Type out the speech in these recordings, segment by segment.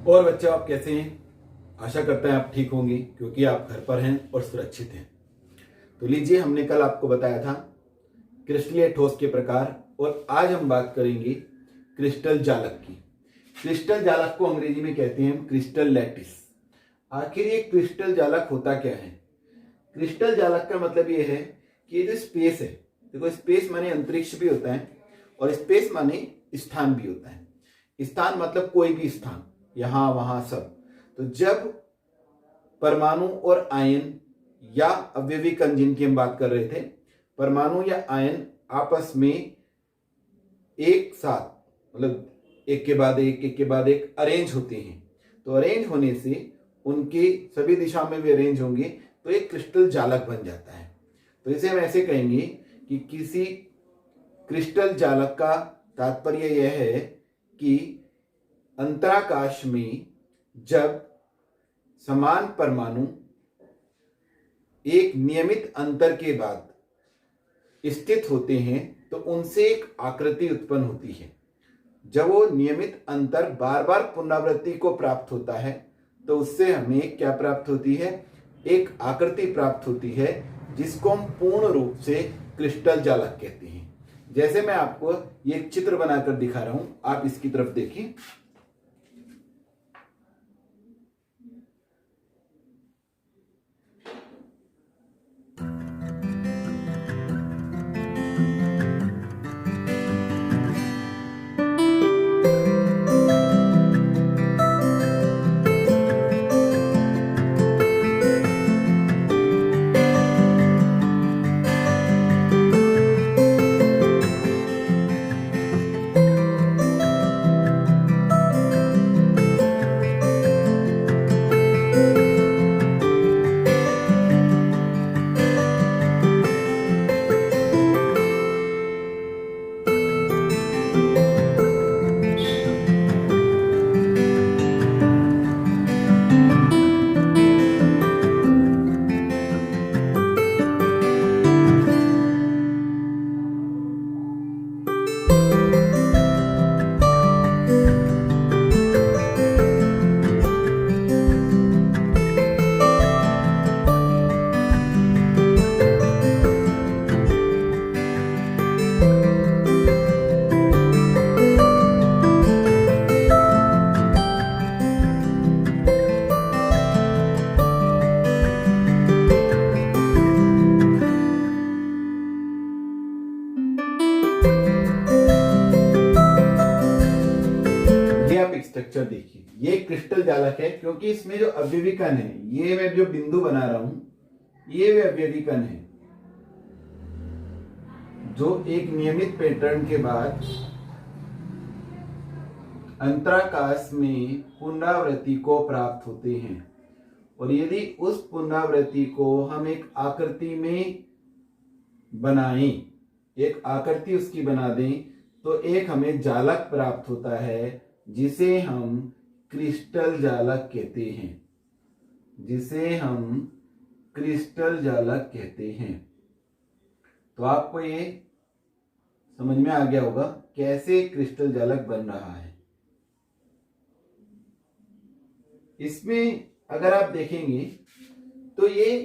और बच्चों, आप कैसे हैं? आशा करते हैं आप ठीक होंगे क्योंकि आप घर पर हैं और सुरक्षित हैं। तो लीजिए, हमने कल आपको बताया था क्रिस्टलीय ठोस के प्रकार, और आज हम बात करेंगे क्रिस्टल जालक की। क्रिस्टल जालक को अंग्रेजी में कहते हैं क्रिस्टल लैटिस। आखिर ये क्रिस्टल जालक होता क्या है? क्रिस्टल जालक का मतलब ये है कि ये जो स्पेस है, देखो स्पेस माने अंतरिक्ष भी होता है और स्पेस माने स्थान भी होता है। स्थान मतलब कोई भी स्थान, यहां वहां सब। तो जब परमाणु और आयन या अवयवी कण जिनकी हम बात कर रहे थे, परमाणु या आयन आपस में एक साथ मतलब एक के बाद एक अरेंज होते हैं, तो अरेंज होने से उनके सभी दिशा में भी अरेंज होंगे तो एक क्रिस्टल जालक बन जाता है। तो इसे हम ऐसे कहेंगे कि किसी क्रिस्टल जालक का तात्पर्य यह है कि अंतराकाश में जब समान परमाणु एक नियमित अंतर के बाद स्थित होते हैं तो उनसे एक आकृति उत्पन्न होती है। जब वो नियमित अंतर बार बार पुनरावृत्ति को प्राप्त होता है तो उससे हमें क्या प्राप्त होती है? एक आकृति प्राप्त होती है, जिसको हम पूर्ण रूप से क्रिस्टल जालक कहते हैं। जैसे मैं आपको ये एक चित्र बनाकर दिखा रहा हूं, आप इसकी तरफ देखिए। स्ट्रक्चर देखिए, ये क्रिस्टल जालक है क्योंकि इसमें जो अवयवी कण है, ये मैं जो बिंदु बना रहा हूं, ये वे अवयवी कण है जो एक नियमित पैटर्न के बाद अंतराकाश में पुनरावृत्ति को प्राप्त होते हैं। और यदि उस पुनरावृत्ति को हम एक आकृति में बनाएं, एक आकृति उसकी बना दें, तो एक हमें जालक प्राप्त होता है जिसे हम क्रिस्टल जालक कहते हैं, जिसे हम क्रिस्टल जालक कहते हैं। तो आपको ये समझ में आ गया होगा कैसे क्रिस्टल जालक बन रहा है। इसमें अगर आप देखेंगे तो ये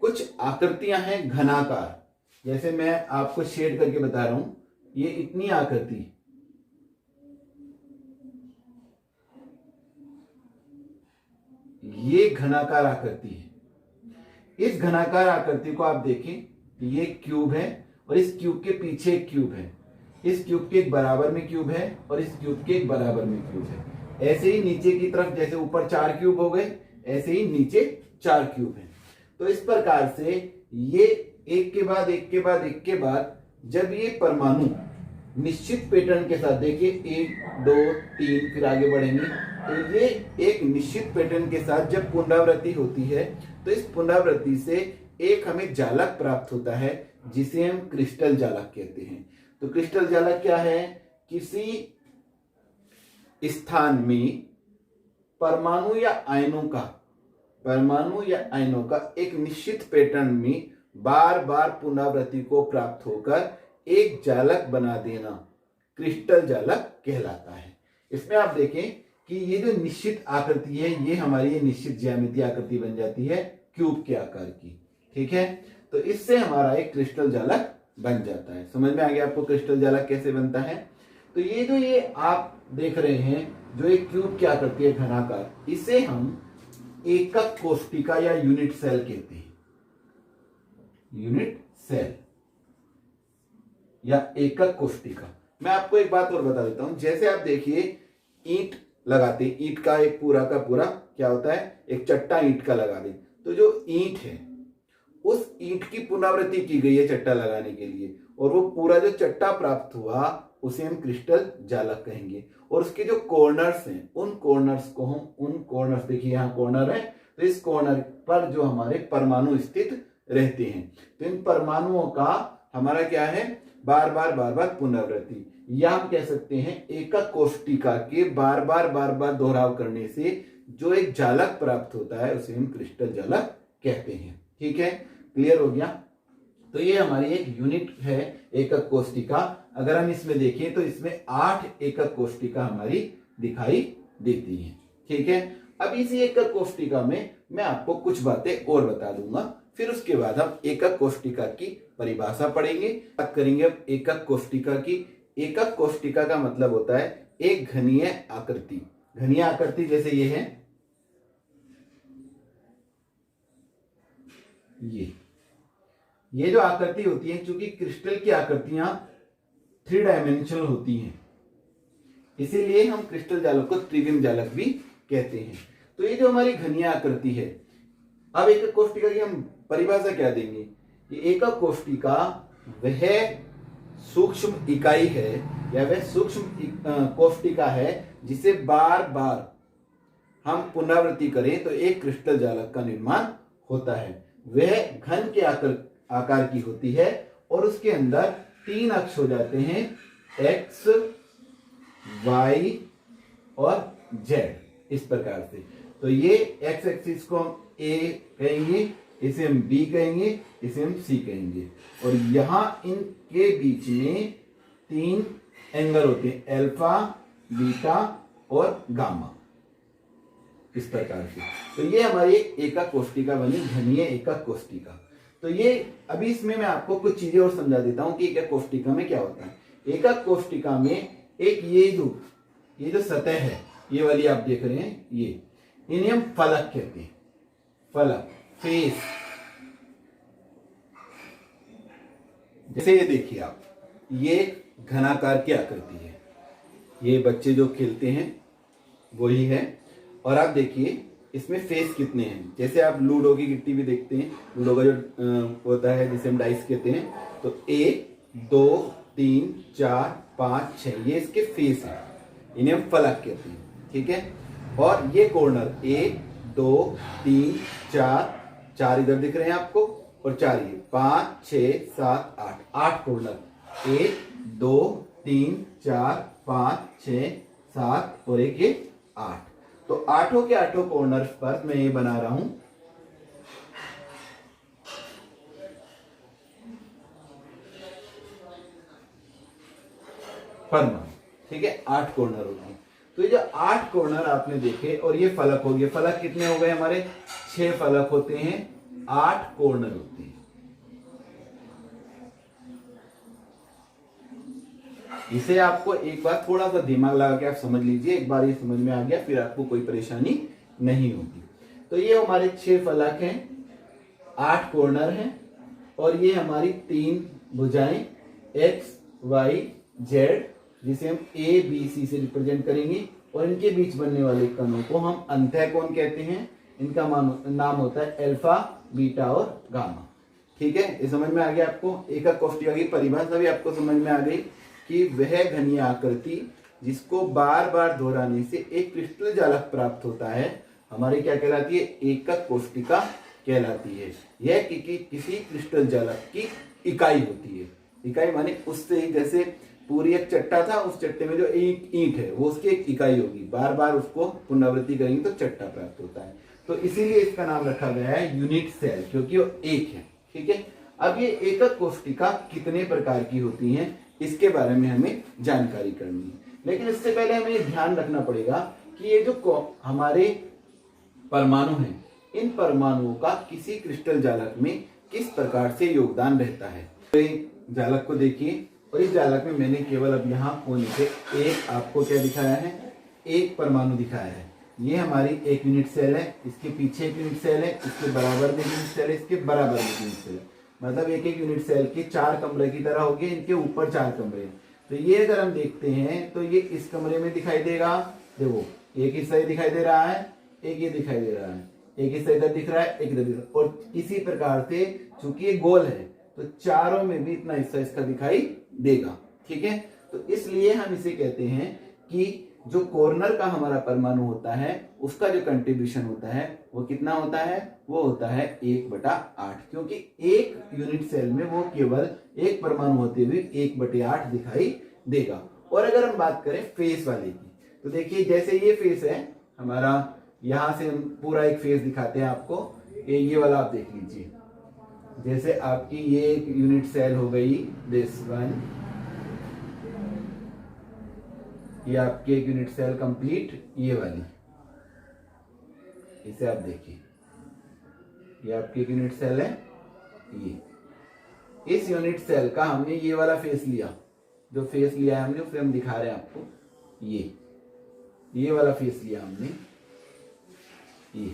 कुछ आकृतियां हैं घनाकार, जैसे मैं आपको शेड करके बता रहा हूं, ये इतनी आकृति, ये घनाकार आकृति है। इस घनाकार आकृति को आप देखें, ये क्यूब है और इस क्यूब के पीछे एक क्यूब है, इस क्यूब के एक बराबर में क्यूब है और इस क्यूब के एक बराबर में क्यूब है। ऐसे ही नीचे की तरफ जैसे ऊपर 4 क्यूब हो गए, ऐसे ही नीचे 4 क्यूब है। तो इस प्रकार से ये एक के बाद एक के बाद एक के बाद जब ये परमाणु निश्चित पैटर्न के साथ, देखिए 1 2 3 फिर आगे बढ़ेंगे, तो ये एक निश्चित पैटर्न के साथ जब पुनरावृत्ति होती है तो इस पुनरावृत्ति से एक हमें जालक प्राप्त होता है जिसे हम क्रिस्टल जालक कहते हैं। तो क्रिस्टल जालक क्या है? किसी स्थान में परमाणु या आयनों का एक निश्चित पैटर्न में बार बार पुनरावृत्ति को प्राप्त होकर एक जालक बना देना क्रिस्टल जालक कहलाता है। इसमें आप देखें कि ये जो निश्चित आकृति है ये हमारी ये निश्चित ज्यामितीय आकृति बन जाती है क्यूब के आकार की। ठीक है, तो इससे हमारा एक क्रिस्टल जालक बन जाता है। समझ में आ गया आपको क्रिस्टल जालक कैसे बनता है। तो ये जो ये आप देख रहे हैं जो एक क्यूब की आकृति है घनाकार, इसे हम एकक कोष्टिका या यूनिट सेल कहते हैं। यूनिट सेल या एकक कोष्टिका। मैं आपको एक बात और बता देता हूं, जैसे आप देखिए ईंट लगाते हैं, ईंट का एक पूरा का पूरा क्या होता है, एक चट्टा ईंट का लगा दें, तो जो ईंट है उस ईंट की पुनरावृत्ति की गई है चट्टा लगाने के लिए, और वो पूरा जो चट्टा प्राप्त हुआ उसे हम क्रिस्टल जालक कहेंगे। और उसके जो कॉर्नर्स हैं उन कॉर्नर्स को हम उन कॉर्नर्स, देखिए यहाँ कॉर्नर है, तो इस कॉर्नर पर जो हमारे परमाणु स्थित रहते हैं, तो इन परमाणुओं का हमारा क्या है, बार बार पुनरावृत्ति, या हम कह सकते हैं एकक कोष्टिका के बार बार दोहराव करने से जो एक जालक प्राप्त होता है उसे हम क्रिस्टल जालक कहते हैं। ठीक है, क्लियर हो गया। तो ये हमारी एक यूनिट है एकक कोष्टिका। अगर हम इसमें देखें तो इसमें 8 एकक कोष्टिका हमारी दिखाई देती है। ठीक है, अब इसी एकक कोष्टिका में मैं आपको कुछ बातें और बता दूंगा, फिर उसके बाद हम एकक कोष्टिका की परिभाषा पढ़ेंगे, बात करेंगे अब एकक कोष्टिका की। एकक कोष्टिका का मतलब होता है एक घनीय आकृति। घनीय आकृति जैसे ये है, ये जो आकृति होती है, क्योंकि क्रिस्टल की आकृतियां 3 डायमेंशनल होती हैं, इसीलिए हम क्रिस्टल जालक को त्रिविम जालक भी कहते हैं। तो ये जो हमारी घनीय आकृति है, अब एकक कोष्टिका की हम परिभाषा क्या देंगे, कि एकक कोष्टिका वह सूक्ष्म इकाई है या वह सूक्ष्म कोष्टिका है जिसे बार बार हम पुनरावृत्ति करें तो एक क्रिस्टल जालक का निर्माण होता है। वह घन के आकार की होती है और उसके अंदर 3 अक्ष हो जाते हैं, एक्स, वाई और जेड, इस प्रकार से। तो ये एक्स एक्सिस को हम ए कहेंगे, इसे हम बी कहेंगे, इसे हम सी कहेंगे, और यहां इनके बीच में 3 एंगल होते हैं, अल्फा, बीटा और गामा, इस प्रकार से। तो ये हमारी एकक कोष्टिका बनी, घनीय एकक कोष्टिका। तो ये अभी इसमें मैं आपको कुछ चीजें और समझा देता हूं कि एकक कोष्टिका में क्या होता है। एकक कोष्टिका में एक ये जो सतह है, ये वाली आप देख रहे हैं, ये इन्हें हम फलक कहते हैं। फलक, फेस। जैसे ये देखिए आप, ये घनाकार की आकृति है, ये बच्चे जो खेलते हैं वही है। और आप देखिए इसमें फेस कितने हैं, जैसे आप लूडो की गिट्टी भी देखते हैं, लूडो का जो होता है जिसे हम डाइस कहते हैं, तो 1, 2, 3, 4, 5, 6 ये इसके फेस है, इन्हें हम फलक कहते हैं। ठीक है, और ये कॉर्नर 1, 2, 3, 4 इधर दिख रहे हैं आपको, और 4 ये 5, 6, 7, 8 कॉर्नर, 1, 2, 3, 4, 5, 6, 7 और एक ये 8। तो 8 के 8 कॉर्नर्स पर मैं ये बना रहा हूं परमाणु। ठीक है, 8 कॉर्नर होते हैं। तो ये जो 8 कॉर्नर आपने देखे, और ये फलक हो गए, फलक कितने हो गए हमारे, 6 फलक होते हैं, 8 कॉर्नर होते हैं। इसे आपको एक बार थोड़ा सा दिमाग लगा के आप समझ लीजिए, एक बार ये समझ में आ गया फिर आपको कोई परेशानी नहीं होगी। तो ये हमारे 6 फलक हैं, 8 कॉर्नर हैं, और ये हमारी 3 भुजाएं एक्स, वाई, जेड, जिसे हम ए बी सी से रिप्रेजेंट करेंगे, और इनके बीच बनने वाले कणों को हम अंतःकोण कहते हैं। इनका नाम होता है अल्फा, बीटा और गामा। ठीक है, ये समझ में आ गया आपको। एकक कोष्टिका की परिभाषा भी आपको समझ में आ गई कि वह घनीय आकृति जिसको बार बार दोहराने से एक क्रिस्टल जालक प्राप्त होता है, हमारी क्या कहलाती है, एकक कोष्टिका कहलाती है। यह किसी क्रिस्टल जालक की इकाई होती है। इकाई माने उससे, जैसे पूरी एक चट्टा था, उस चट्टे में जो ईंट है वो उसकी एक इकाई होगी, बार बार उसको पुनरावृत्ति करेंगे तो चट्टा प्राप्त होता है। तो इसीलिए इसका नाम रखा गया है यूनिट सेल, क्योंकि वो एक है। ठीक है, अब ये एकक कोष्टिका कितने प्रकार की होती हैं इसके बारे में हमें जानकारी करनी है, लेकिन इससे पहले हमें ध्यान रखना पड़ेगा कि ये जो हमारे परमाणु हैं, इन परमाणुओं का किसी क्रिस्टल जालक में किस प्रकार से योगदान रहता है। तो जालक को देखिए, और इस जालक में मैंने केवल अब यहाँ कोने से एक आपको क्या दिखाया है, एक परमाणु दिखाया है। ये हमारी एक यूनिट सेल है, इसके पीछे एक यूनिट सेल है, इसके बराबर में यूनिट सेल है, इसके बराबर में यूनिट सेल है। मतलब एक एक यूनिट सेल के 4 कमरे की तरह हो गए, इनके ऊपर 4 कमरे। तो ये अगर हम देखते हैं तो ये इस कमरे में दिखाई देगा, देखो एक हिस्सा ये दिखाई दे रहा है, एक ये दिखाई दे रहा है, एक हिस्सा इधर दिख रहा है, एक इधर दिख रहा है। और इसी प्रकार से चूंकि ये गोल है तो चारों में भी इतना हिस्सा इसका दिखाई देगा। ठीक है, तो इसलिए हम इसे कहते हैं कि जो कॉर्नर का हमारा परमाणु होता है उसका जो कंट्रीब्यूशन होता है वो कितना होता है, वो होता है 1/8, क्योंकि एक यूनिट सेल में वो केवल एक परमाणु होते हुए 1/8 दिखाई देगा। और अगर हम बात करें फेस वाले की, तो देखिए जैसे ये फेस है हमारा, यहां से हम पूरा एक फेस दिखाते हैं आपको, ये वाला आप देख लीजिए। जैसे आपकी ये एक यूनिट सेल हो गई, दिस वन, ये आपकी एक यूनिट सेल कंप्लीट, ये वाली, इसे आप देखिए, ये आपकी एक यूनिट सेल है। ये इस यूनिट सेल का हमने ये वाला फेस लिया, जो फेस लिया है हमने उसे हम दिखा रहे हैं आपको, ये वाला फेस लिया हमने। ये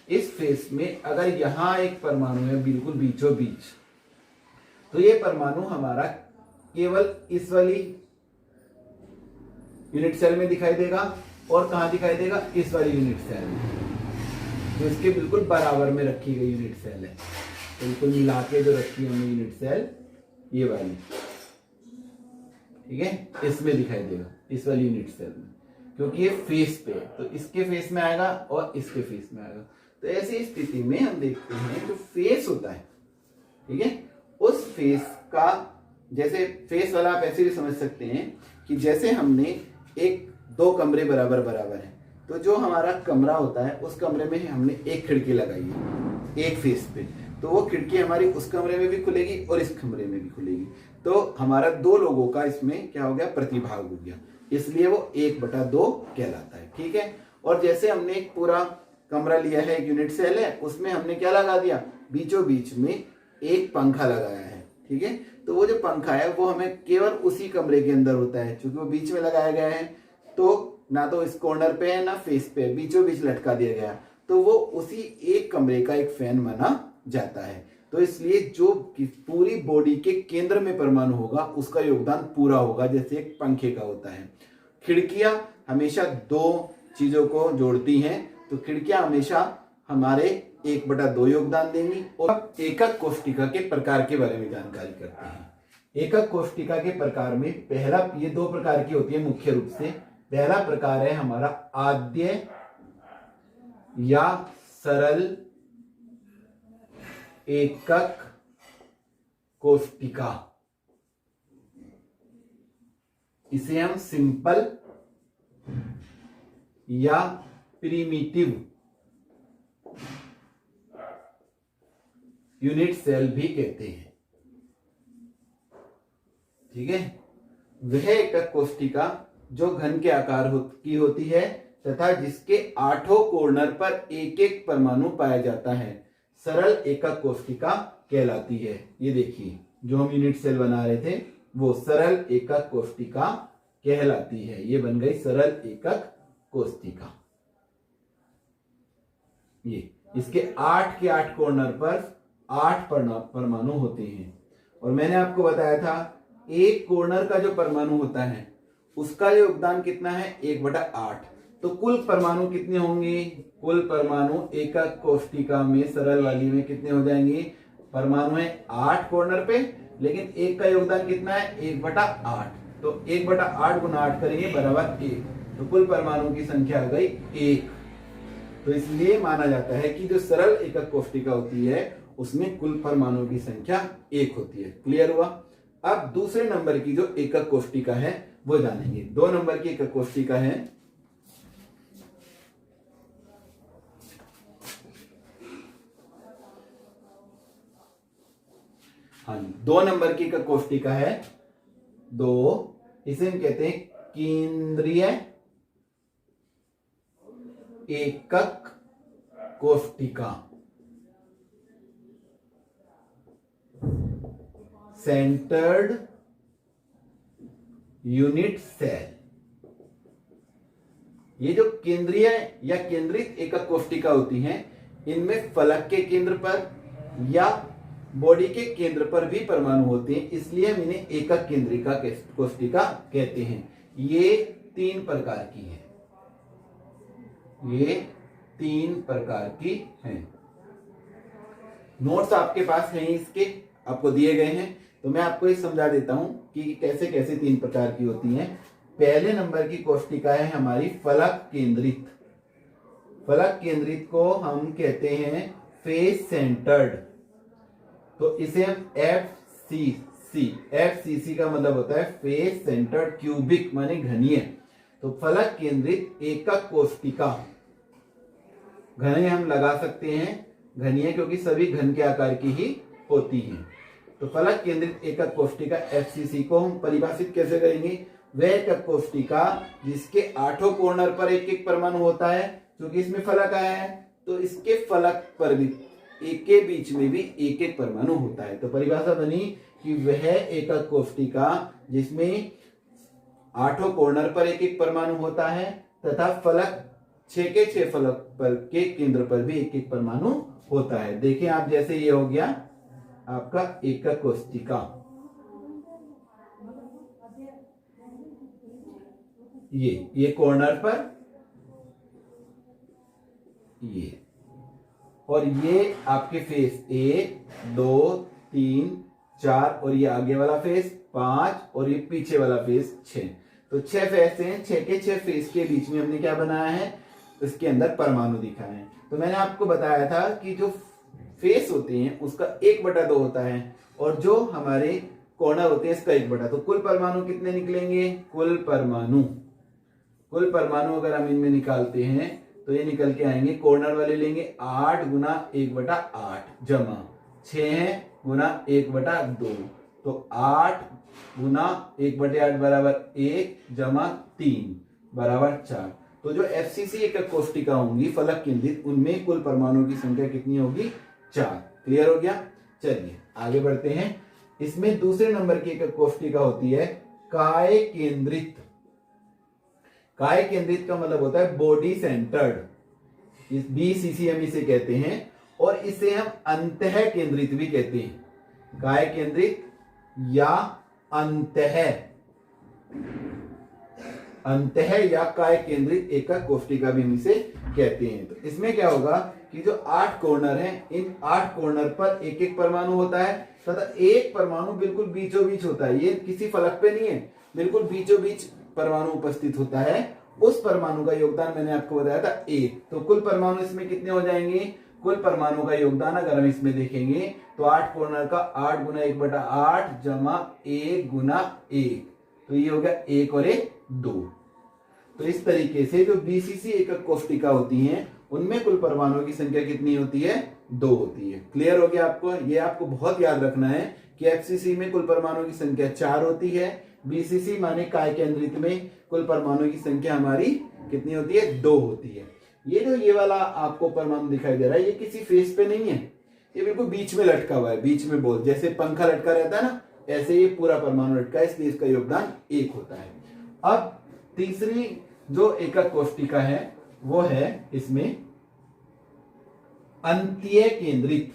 इस फेस में अगर यहां एक परमाणु है बिल्कुल बीचों बीच, तो ये परमाणु हमारा केवल इस वाली यूनिट सेल में दिखाई देगा। और कहां दिखाई देगा, इस वाली यूनिट सेल में, जो इसके बिल्कुल बराबर में रखी गई यूनिट सेल है, बिल्कुल मिला के जो रखी है हमने यूनिट सेल, ये वाली, ठीक है, इसमें दिखाई देगा, इस वाली यूनिट सेल में, क्योंकि ये फेस पे है, तो इसके फेस में आएगा और इसके फेस में आएगा। तो ऐसी स्थिति में हम देखते हैं जो फेस होता है, ठीक है, उस फेस का, जैसे फेस वाला आप ऐसे भी समझ सकते हैं कि जैसे हमने एक 2 कमरे बराबर बराबर हैं, तो जो हमारा कमरा होता है उस कमरे में हमने एक खिड़की लगाई है एक फेस पे, तो वो खिड़की हमारी उस कमरे में भी खुलेगी और इस कमरे में भी खुलेगी। तो हमारा 2 लोगों का इसमें क्या हो गया, प्रतिभाग हो गया, इसलिए वो 1/2 कहलाता है। ठीक है, और जैसे हमने एक पूरा कमरा लिया है, एक यूनिट सेल है, उसमें हमने क्या लगा दिया, बीचों बीच में एक पंखा लगाया है। ठीक है, तो वो जो पंखा है वो हमें केवल उसी कमरे के अंदर होता है, क्योंकि वो बीच में लगाया गया है, तो ना तो इस कॉर्नर पे है ना फेस पे, बीचों बीच लटका दिया गया, तो वो उसी एक कमरे का एक फैन माना जाता है। तो इसलिए जो पूरी बॉडी के केंद्र में परमाणु होगा उसका योगदान पूरा होगा, जैसे एक पंखे का होता है। खिड़कियां हमेशा 2 चीजों को जोड़ती हैं, तो खिड़कियां हमेशा हमारे 1/2 योगदान देंगी। और एकक कोष्टिका के प्रकार के बारे में जानकारी करते हैं। एकक कोष्टिका के प्रकार में पहला, ये 2 प्रकार की होती है मुख्य रूप से। पहला प्रकार है हमारा आद्य या सरल एकक कोष्टिका, इसे हम सिंपल या प्रिमिटिव यूनिट सेल भी कहते हैं। ठीक है, वह एकक कोष्टिका जो घन के आकार की होती है तथा जिसके 8 कॉर्नर पर एक एक परमाणु पाया जाता है, सरल एकक कोष्टिका कहलाती है। ये देखिए जो हम यूनिट सेल बना रहे थे वो सरल एकक कोष्टिका कहलाती है। ये बन गई सरल एकक कोष्टिका। ये इसके 8 के 8 कॉर्नर पर 8 परमाणु होते हैं। और मैंने आपको बताया था एक कॉर्नर का जो परमाणु होता है उसका योगदान कितना है, 1/8। तो कुल परमाणु कितने होंगे, कुल परमाणु एकक कोष्टिका में सरल वाली में कितने हो जाएंगे, परमाणु है 8 कॉर्नर पे, लेकिन एक का योगदान कितना है, 1/8। तो 1/8 गुना 8 करेंगे बराबर 1, तो कुल परमाणु की संख्या आ गई 1। तो इसलिए माना जाता है कि जो सरल एकक कोष्टिका होती है उसमें कुल परमाणु की संख्या 1 होती है। क्लियर हुआ। अब दूसरे नंबर की जो एकक कोष्टिका है वो जानेंगे। 2 नंबर की एकक कोष्टिका है हाँ, 2 नंबर की एकक कोष्टिका है 2, इसे हम कहते हैं केंद्रीय एकक कोष्टिका, सेंटर्ड यूनिट सेल। ये जो केंद्रीय या केंद्रित एकक कोष्टिका होती हैं, इनमें फलक के केंद्र पर या बॉडी के केंद्र पर भी परमाणु होते हैं, इसलिए हम इन्हें एकक केंद्रिका कोष्टिका कहते हैं। ये 3 प्रकार की है, ये 3 प्रकार की हैं। नोट्स आपके पास हैं, इसके आपको दिए गए हैं, तो मैं आपको ये समझा देता हूं कि कैसे कैसे 3 प्रकार की होती हैं। पहले नंबर की कोष्टिका है हमारी फलक केंद्रित। फलक केंद्रित को हम कहते हैं फेस सेंटर्ड, तो इसे हम FCC का मतलब होता है फेस सेंटर्ड क्यूबिक माने घनीय। तो फलक केंद्रित एकक कोष्टिका, घने हम लगा सकते हैं, घनीय क्योंकि सभी घन के आकार की ही होती हैं। तो फलक केंद्रित एकक कोष्टिका FCC को हम परिभाषित कैसे करेंगे? वह एकक कोष्टिका जिसके 8 कॉर्नर पर एक एक परमाणु होता है, क्योंकि इसमें फलक आया है तो इसके फलक पर भी एक के बीच में भी एक एक परमाणु होता है। तो परिभाषा बनी कि वह एकक कोष्टिका जिसमें 8 कॉर्नर पर एक एक परमाणु होता है तथा फलक 6 के 6 फलक पर के केंद्र पर भी एक एक परमाणु होता है। देखें आप, जैसे ये हो गया आपका एकक कोष्टिका, ये कॉर्नर पर ये, और ये आपके फेस 1 2 3 4 और ये आगे वाला फेस 5 और ये पीछे वाला फेस 6। तो 6 फेस हैं, 6 के 6 फेस के बीच में हमने क्या बनाया है? इसके अंदर परमाणु दिखाए हैं। तो मैंने आपको बताया था कि जो फेस होते हैं उसका 1/2 होता है और जो हमारे कॉर्नर होते हैं इसका 1/2। तो कुल परमाणु कितने निकलेंगे? कुल परमाणु अगर हम इनमें निकालते हैं तो ये निकल के आएंगे, कॉर्नर वाले लेंगे 8 गुना 1/8 जमा 6 गुना 1/2, तो 8 गुना 1/8 बराबर 1 जमा 3 बराबर 4। तो जो FCC एकक कोष्टिका होंगी फलक केंद्रित, उनमें कुल परमाणुओं की संख्या कितनी होगी? 4। क्लियर हो गया? चलिए आगे बढ़ते हैं। इसमें दूसरे नंबर की एकक कोष्टिका होती है काय केंद्रित। काय केंद्रित का मतलब होता है बॉडी सेंटर्ड, इस BCC हम इसे कहते हैं, और इसे हम अंतः केंद्रित भी कहते हैं। काय केंद्रित या अंतः या काय केंद्रित एकक कोष्टिका भी हम इसे कहते हैं। तो इसमें क्या होगा कि जो 8 कॉर्नर हैं, इन 8 कॉर्नर पर एक एक परमाणु होता है तथा एक परमाणु बिल्कुल बीचों बीच होता है। ये किसी फलक पे नहीं है, बिल्कुल बीचों बीच परमाणु उपस्थित होता है। उस परमाणु का योगदान मैंने आपको बताया था 1। तो कुल परमाणु इसमें कितने हो जाएंगे? कुल परमाणु का योगदान अगर हम इसमें देखेंगे तो 8 कॉर्नर का 8 गुना 1/8 जमा 1 गुना 1, तो ये हो गया 1 और 1 2। तो इस तरीके से जो BCC एकक कोष्टिका होती हैं उनमें कुल परमाणुओं की संख्या कितनी होती है? 2 होती है। क्लियर हो गया आपको? ये आपको बहुत याद रखना है कि FCC में कुल परमाणुओं की संख्या 4 होती है, BCC माने काय केंद्रित में कुल परमाणुओं की संख्या हमारी कितनी होती है? 2 होती है। ये वाला आपको परमाणु दिखाई दे रहा है, ये किसी फेस पे नहीं है, ये बिल्कुल बीच में लटका हुआ है, बीच में बॉल जैसे पंखा लटका रहता है ना, ऐसे ये पूरा परमाणु लटका है, इसलिए इसका योगदान 1 होता है। अब तीसरी जो एकक कोष्टिका है वो है इसमें अंतीय केंद्रित।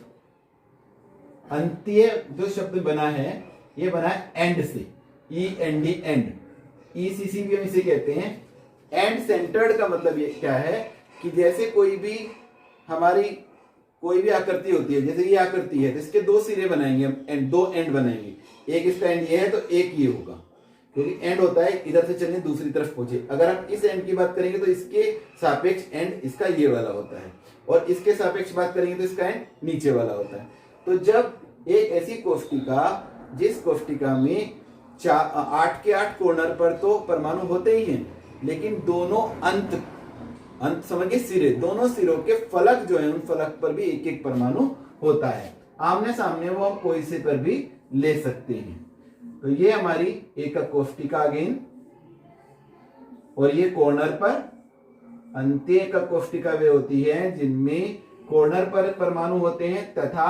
अंतीय जो शब्द बना है ये बना है एंड से, END एंड, ECC भी हम इसे कहते हैं। एंड सेंटर्ड का मतलब ये क्या है कि जैसे कोई भी हमारी कोई भी आकृति होती है, जैसे ये आकृति है तो इसके 2 सिरे बनाएंगे हम, एंड 2 एंड बनाएंगे, एक इसका एंड ये है तो एक ये होगा, क्योंकि एंड होता है इधर से चलने दूसरी तरफ पहुंचे। अगर हम इस एंड की बात करेंगे तो इसके सापेक्ष एंड इसका ये वाला होता है, और इसके सापेक्ष बात करेंगे तो इसका एंड नीचे वाला होता है। तो जब एक ऐसी कोष्टिका जिस कोष्टिका में 8 के 8 कॉर्नर पर तो परमाणु होते ही हैं, लेकिन दोनों अंत समझिए सिरे, दोनों सिरों के फलक जो है उन फलक पर भी एक एक परमाणु होता है। आमने सामने वो हम कोई से पर भी ले सकते हैं। तो ये हमारी एकक कोष्टिका अगेन, और ये कॉर्नर पर अंत्य एकक कोष्टिका वे होती है जिनमें कॉर्नर पर परमाणु होते हैं तथा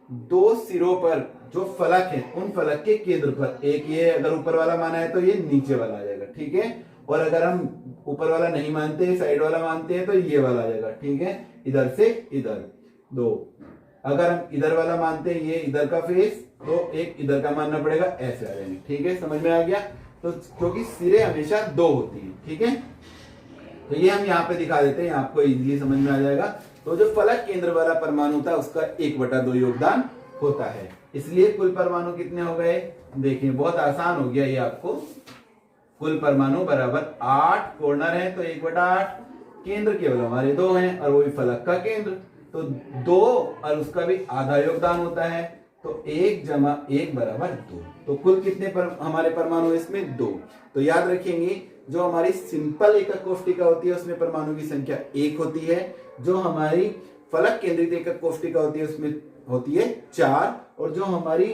दो सिरों पर जो फलक है उन फलक के केंद्र पर, एक ये अगर ऊपर वाला माना है तो ये नीचे वाला आ जाएगा, ठीक है। और अगर हम ऊपर वाला नहीं मानते, साइड वाला मानते हैं तो ये वाला आ जाएगा, ठीक है। इधर से इधर दो, अगर हम इधर वाला मानते हैं, ये इधर का फेस, तो एक इधर का मानना पड़ेगा, ऐसे आ जाएंगे, ठीक है। समझ में आ गया? तो क्योंकि सिरे हमेशा दो होती है, ठीक है। तो ये हम यहाँ पे दिखा देते हैं, आपको इजीली समझ में आ जाएगा। तो जो फलक केंद्र वाला परमाणु था उसका 1/2 योगदान होता है, इसलिए कुल परमाणु कितने हो गए? देखिए बहुत आसान हो गया ये आपको। कुल परमाणु बराबर 8 कॉर्नर है तो 1/8, केंद्र केवल हमारे 2 हैं और वो भी फलक का केंद्र, तो 2 और उसका भी आधा योगदान होता है, तो 1 + 1 = 2। तो कुल कितने हमारे परमाणु इसमें? 2। तो याद रखेंगे जो हमारी सिंपल एकक कोष्टिका होती है उसमें परमाणु की संख्या 1 होती है, जो हमारी फलक केंद्रित एकक कोष्टिका होती है उसमें होती है 4, और जो हमारी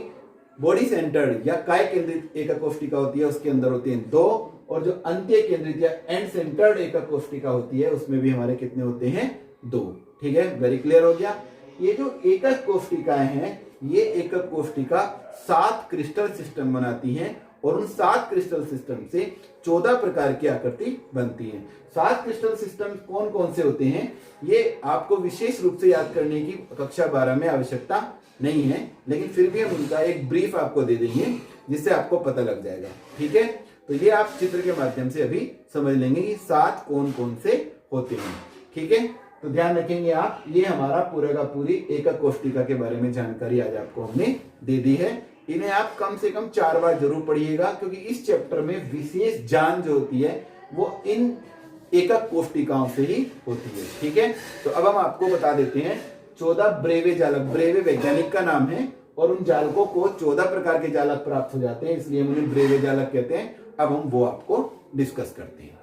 बॉडी सेंटर्ड या काय केंद्रित एकक कोष्टिका होती है उसके अंदर होती है 2, और जो अंत्य केंद्रित या एंड सेंटर्ड एकक कोष्टिका होती है उसमें भी हमारे कितने होते हैं? 2, ठीक है। वेरी क्लियर हो गया। ये जो एकक कोष्टिकाएं हैं, ये एकक कोष्टिका 7 क्रिस्टल सिस्टम बनाती हैं, और उन 7 क्रिस्टल सिस्टम से 14 प्रकार की आकृति बनती है। 7 क्रिस्टल सिस्टम कौन कौन से होते हैं ये आपको विशेष रूप से याद करने की कक्षा 12 में आवश्यकता नहीं है, लेकिन फिर भी हम उनका एक ब्रीफ आपको दे देंगे जिससे आपको पता लग जाएगा, ठीक है। तो ये आप चित्र के माध्यम से अभी समझ लेंगे कि 7 कौन कौन से होते हैं, ठीक है। तो ध्यान रखेंगे आप, ये हमारा पूरा का पूरी एकक कोष्टिका के बारे में जानकारी आज आपको हमने दे दी है। इन्हें आप कम से कम 4 बार जरूर पढ़िएगा, क्योंकि इस चैप्टर में विशेष जान जो होती है वो इन एकक कोष्टिकाओं से ही होती है, ठीक है। तो अब हम आपको बता देते हैं 14 ब्रेवे जालक, ब्रेवे वैज्ञानिक का नाम है, और उन जालकों को 14 प्रकार के जालक प्राप्त हो जाते हैं, इसलिए हम उन्हें ब्रेवे जालक कहते हैं। अब हम वो आपको डिस्कस करते हैं।